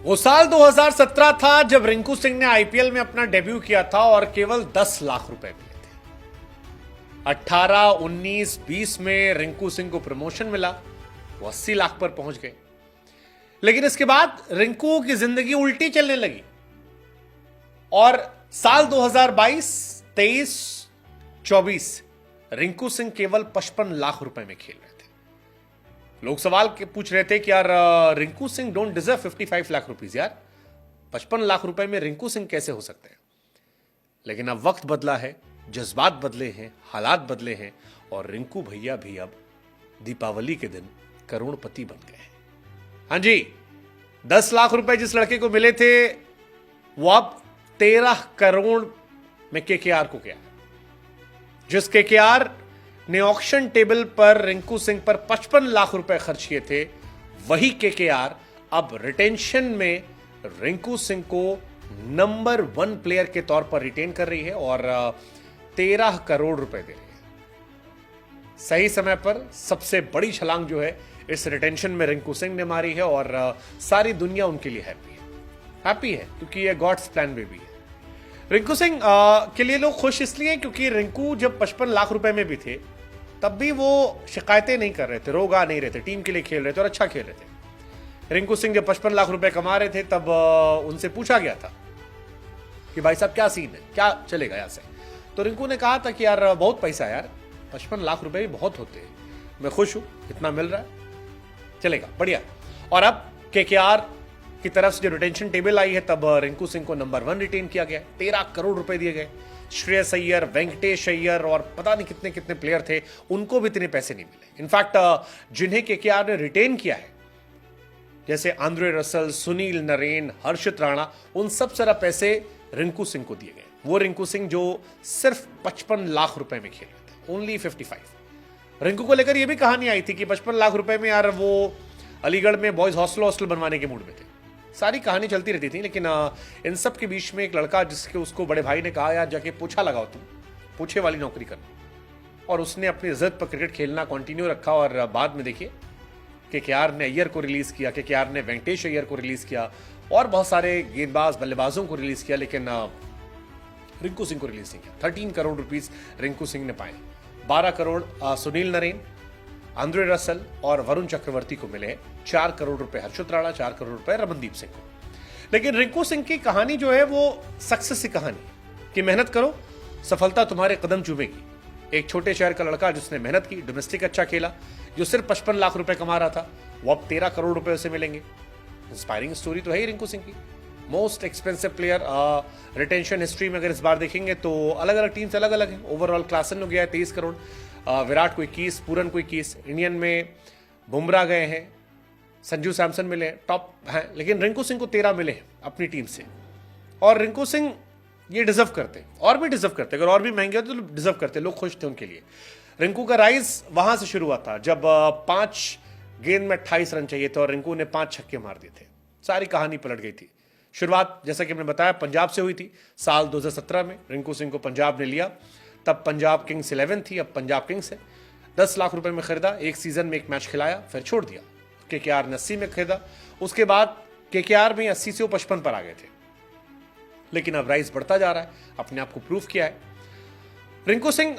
वो साल 2017 था जब रिंकू सिंह ने आईपीएल में अपना डेब्यू किया था और केवल 10 लाख रुपए मिले थे। 18, 19, 20 में रिंकू सिंह को प्रमोशन मिला, वो 80 लाख पर पहुंच गए। लेकिन इसके बाद रिंकू की जिंदगी उल्टी चलने लगी और साल 2022, 23, 24 रिंकू सिंह केवल 55 लाख रुपए में खेल रहे थे। लोग सवाल पूछ रहे थे कि यार Rinku Singh don't deserve 55 lakh rupees, यार 55 लाख रुपए में रिंकू सिंह कैसे हो सकते हैं। लेकिन अब वक्त बदला है, जज्बात बदले हैं, हालात बदले हैं और रिंकू भैया भी अब दीपावली के दिन करोड़पति बन गए हैं। हाँ जी, 10 लाख रुपए जिस लड़के को मिले थे वो अब 13 करोड़ में केकेआर को गया। जिस केकेआर ने ऑक्शन टेबल पर रिंकू सिंह पर 55 लाख रुपए खर्च किए थे, वही केकेआर अब रिटेंशन में रिंकू सिंह को नंबर 1 प्लेयर के तौर पर रिटेन कर रही है और 13 करोड़ रुपए दे रही है। सही समय पर सबसे बड़ी छलांग जो है इस रिटेंशन में रिंकू सिंह ने मारी है और सारी दुनिया उनके लिए हैप्पी है क्योंकि ये गॉड्स प्लान बेबी है। रिंकू सिंह के लिए लोग खुश इसलिए क्योंकि रिंकू जब 55 लाख रुपए में भी थे तब भी वो शिकायतें नहीं कर रहे थे, रोगा नहीं रहे थे, टीम के लिए खेल रहे थे और अच्छा खेल रहे थे। रिंकू सिंह जब 55 लाख रुपए कमा रहे थे तब उनसे पूछा गया था कि भाई साहब क्या सीन है, क्या चलेगा यहां से। तो रिंकू ने कहा था कि यार बहुत पैसा है यार, 55 लाख रुपए भी बहुत होते हैं, मैं खुश हूं, इतना मिल रहा है, चलेगा, बढ़िया। और अब केकेआर की तरफ से जो रिटेंशन टेबल आई है तब रिंकू सिंह को नंबर 1 रिटेन किया गया, 13 करोड़ रुपए दिए गए। श्रेयस अय्यर, वेंकटेश अय्यर और पता नहीं कितने कितने प्लेयर थे, उनको भी इतने पैसे नहीं मिले। इनफैक्ट जिन्हें केकेआर ने रिटेन किया है जैसे आंद्रे रसल, सुनील नरेन, हर्षित राणा, उन सब सारा पैसे रिंकू सिंह को दिए गए। वो रिंकू सिंह जो सिर्फ 55 लाख रुपए में खेल रहे थे, ओनली 55। रिंकू को लेकर यह भी कहानी आई थी कि 55 लाख रुपए में यार वो अलीगढ़ में बॉयज हॉस्टल बनवाने के मूड में थे। सारी कहानी चलती रहती थी, लेकिन इन सब के बीच में एक लड़का जिसके उसको बड़े भाई ने कहा यार जाके पूछा लगाओ, तुम पूछे वाली नौकरी करना, और उसने अपनी इज्जत पर क्रिकेट खेलना कंटिन्यू रखा। और बाद में देखिए केकेआर ने अय्यर को रिलीज किया, केकेआर ने वेंकटेश अय्यर को रिलीज किया और बहुत सारे गेंदबाज बल्लेबाजों को रिलीज किया, लेकिन रिंकू सिंह को रिलीज नहीं किया। 13 करोड़ रुपीस रिंकू सिंह ने पाए, 12 करोड़ सुनील नरेन, आंद्रे रसल और वरुण चक्रवर्ती को मिले, 4 करोड़ रुपए हर्षित राणा, 4 करोड़ रुपए रमनदीप सिंह को। लेकिन रिंकू सिंह की कहानी जो है वो सक्सेस की कहानी कि मेहनत करो, सफलता तुम्हारे कदम चूमेगी। एक छोटे शहर का लड़का जिसने मेहनत की, डोमेस्टिक अच्छा खेला, जो सिर्फ 55 लाख रुपए कमा रहा था, वो अब 13 करोड़ रुपए उसे मिलेंगे। इंस्पायरिंग स्टोरी तो है ही रिंकू सिंह की। Most expensive player retention history में अगर इस बार देखेंगे तो अलग अलग टीम से अलग अलग है। ओवरऑल क्लासन हो गया है 23 करोड़, विराट को 21, पूरन को 21, इंडियन में बुमराह गए हैं, संजू सैमसन मिले हैं, टॉप हैं, लेकिन रिंकू सिंह को 13 मिले हैं अपनी टीम से। और रिंकू सिंह ये डिजर्व करते, और भी डिजर्व करते, अगर और भी महंगे होते तो डिजर्व करते, लोग खुश थे उनके लिए। रिंकू का राइज वहां से शुरू हुआ था जब 5 गेंद में 28 रन चाहिए थे और रिंकू ने 5 छक्के मार दिए थे, सारी कहानी पलट गई थी। शुरुआत जैसा कि मैंने बताया पंजाब से हुई थी। साल 2017 में रिंकू सिंह को पंजाब ने लिया, तब पंजाब किंग्स 11 थी, अब पंजाब किंग्स है। 10 लाख रुपए में खरीदा, एक सीजन में एक मैच खिलाया, फिर छोड़ दिया। केकेआर ने 80 में खरीदा, उसके बाद केकेआर में 80 से वो 55 पर आ गए थे, लेकिन अब राइज बढ़ता जा रहा है, अपने आप को प्रूव किया है। रिंकू सिंह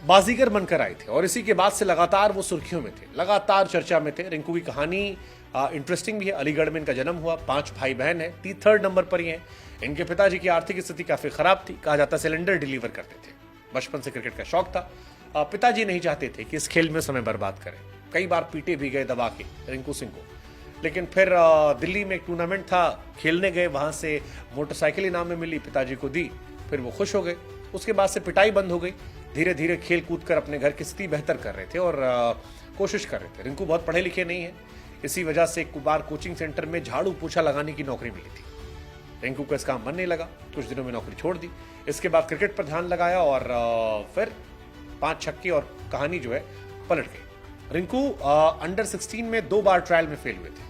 बाजीगर बनकर आए थे और इसी के बाद से लगातार वो सुर्खियों में थे, लगातार चर्चा में थे। रिंकू की कहानी इंटरेस्टिंग भी है। अलीगढ़ में इनका जन्म हुआ, 5 भाई बहन है, 3rd नंबर पर ही हैं। इनके पिताजी की आर्थिक स्थिति काफी खराब थी, कहा जाता सिलेंडर डिलीवर करते थे। बचपन से क्रिकेट का शौक था, पिताजी नहीं चाहते थे कि इस खेल में समय बर्बाद करें, कई बार पीटे भी गए दबा के रिंकू सिंह को। लेकिन फिर दिल्ली में एक टूर्नामेंट था, खेलने गए, वहां से मोटरसाइकिल इनाम में मिली, पिताजी को दी, फिर वो खुश हो गए। उसके बाद से पिटाई बंद हो गई, धीरे धीरे खेल कूद कर अपने घर की स्थिति बेहतर कर रहे थे और कोशिश कर रहे थे। रिंकू बहुत पढ़े लिखे नहीं है, इसी वजह से एक बार कोचिंग सेंटर में झाड़ू पोछा लगाने की नौकरी मिली थी। रिंकू को इसका मन नहीं लगा, कुछ दिनों में नौकरी छोड़ दी। इसके बाद क्रिकेट पर ध्यान लगाया और फिर 5 छक्के और कहानी जो है पलट गई। रिंकू अंडर 16 में 2 बार ट्रायल में फेल हुए थे।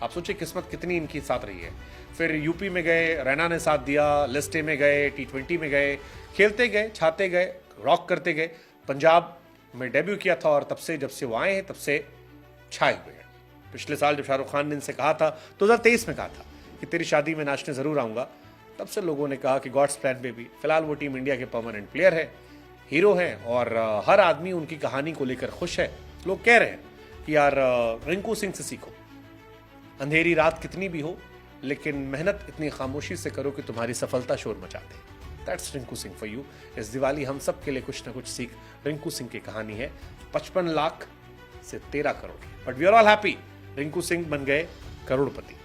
आप सोचिए किस्मत कितनी इनकी साथ रही है। फिर यूपी में गए, रैना ने साथ दिया, लिस्टे में गए, T20 में गए, खेलते गए, छाते गए, रॉक करते गए। पंजाब में डेब्यू किया था और तब से जब से वो आए हैं तब से छाए हुए हैं। पिछले साल जब शाहरुख खान ने इनसे कहा था, 2023 में कहा था कि तेरी शादी में नाचने जरूर आऊंगा, तब से लोगों ने कहा कि गॉड्स प्लान बेबी। फिलहाल वो टीम इंडिया के परमानेंट प्लेयर है, हीरो हैं, और हर आदमी उनकी कहानी को लेकर खुश है। लोग कह रहे हैं कि यार रिंकू सिंह से सीखो, अंधेरी रात कितनी भी हो लेकिन मेहनत इतनी खामोशी से करो कि तुम्हारी सफलता शोर मचा दे। That's Rinku Singh for you. इस दिवाली हम सब के लिए कुछ ना कुछ सीख रिंकू सिंह की कहानी है। 55 लाख से 13 crore, but we are all happy. Rinku Singh बन गए करोड़पति।